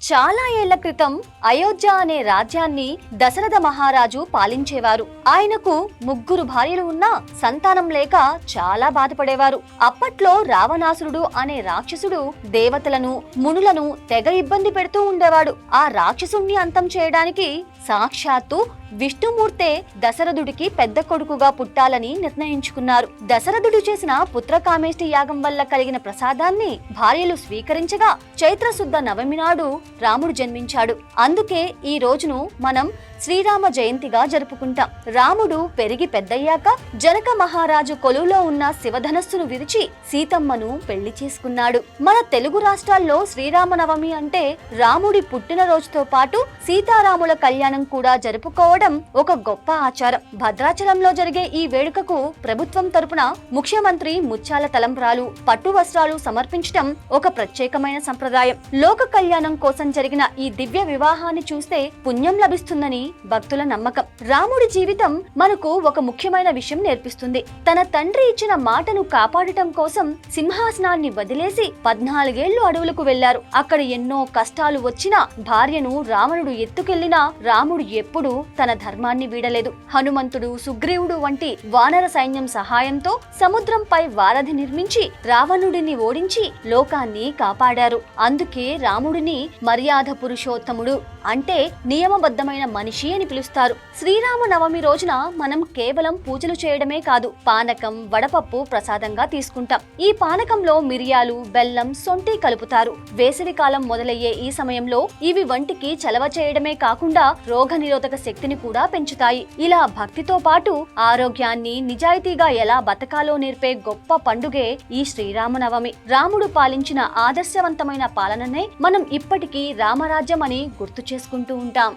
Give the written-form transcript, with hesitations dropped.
చాలా ఏళ్ల క్రితం అయోధ్య అనే రాజ్యాన్ని దశరథ మహారాజు పాలించేవారు. ఆయనకు 3 భార్యలు ఉన్నా సంతానం లేక చాలా బాధపడేవారు. అప్పట్లో రావణాసురుడు అనే రాక్షసుడు దేవతలను, మునులను తెగ ఇబ్బంది పెడుతూ ఉండేవాడు. ఆ రాక్షసుణ్ణి అంతం చేయడానికి సాక్షాత్తు విష్ణుమూర్తే దశరథుడికి పెద్ద కొడుకుగా పుట్టాలని నిర్ణయించుకున్నారు. దశరథుడు చేసిన పుత్రకామేష్టి యాగం వల్ల కలిగిన ప్రసాదాన్ని భార్యలు స్వీకరించగా చైత్రశుద్ధ నవమి నాడు రాముడు జన్మించాడు. అందుకే ఈ రోజును మనం శ్రీరామ జయంతిగా జరుపుకుంటాం. రాముడు పెరిగి పెద్దయ్యాక జనక మహారాజు కొలువులో ఉన్న శివధనస్సును విరిచి సీతమ్మను పెళ్లి చేసుకున్నాడు. మన తెలుగు రాష్ట్రాల్లో శ్రీరామనవమి అంటే రాముడి పుట్టినరోజుతో పాటు సీతారాముల కళ్యాణం కూడా జరుపుకోవడం ఒక గొప్ప ఆచారం. భద్రాచలంలో జరిగే ఈ వేడుకకు ప్రభుత్వం తరపున ముఖ్యమంత్రి ముత్యాల తలంబ్రాలు, పట్టు వస్త్రాలు సమర్పించడం ఒక ప్రత్యేకమైన సంప్రదాయం. లోక కళ్యాణం కోసం జరిగిన ఈ దివ్య వివాహాన్ని చూస్తే పుణ్యం లభిస్తుందని భక్తుల నమ్మకం. రాముడి జీవితం మనకు ఒక ముఖ్యమైన విషయం నేర్పిస్తుంది. తన తండ్రి ఇచ్చిన మాటను కాపాడటం కోసం సింహాసనాన్ని వదిలేసి 14 ఏళ్లు అడవులకు వెళ్లారు. అక్కడ ఎన్నో కష్టాలు వచ్చినా భార్యను రావణుడు ఎత్తుకెళ్లినా రాముడు ఎప్పుడూ తన ధర్మాన్ని వీడలేదు. హనుమంతుడు, సుగ్రీవుడు వంటి వానర సైన్యం సహాయంతో సముద్రంపై వారధి నిర్మించి రావణుడిని ఓడించి లోకాన్ని కాపాడారు. అందుకే రాముడిని మర్యాద పురుషోత్తముడు అంటే నియమబద్ధమైన మనిషి అని పిలుస్తారు. శ్రీరామనవమి రోజున మనం కేవలం పూజలు చేయడమే కాదు, పానకం, వడపప్పు ప్రసాదంగా తీసుకుంటాం. ఈ పానకంలో మిరియాలు, బెల్లం, సొంటి కలుపుతారు. వేసవి కాలం మొదలయ్యే ఈ సమయంలో ఇవి వంటికి చలవ చేయడమే కాకుండా రోగ నిరోధక శక్తిని కూడా పెంచుతాయి. ఇలా భక్తితో పాటు ఆరోగ్యాన్ని, నిజాయితీగా ఎలా బతకాలో నేర్పే గొప్ప పండుగే ఈ శ్రీరామనవమి. రాముడు పాలించిన ఆదర్శవంతమైన పాలననే మనం ఇప్పటికీ రామరాజ్యం అని గుర్తు చేసుకుంటూ ఉంటాం.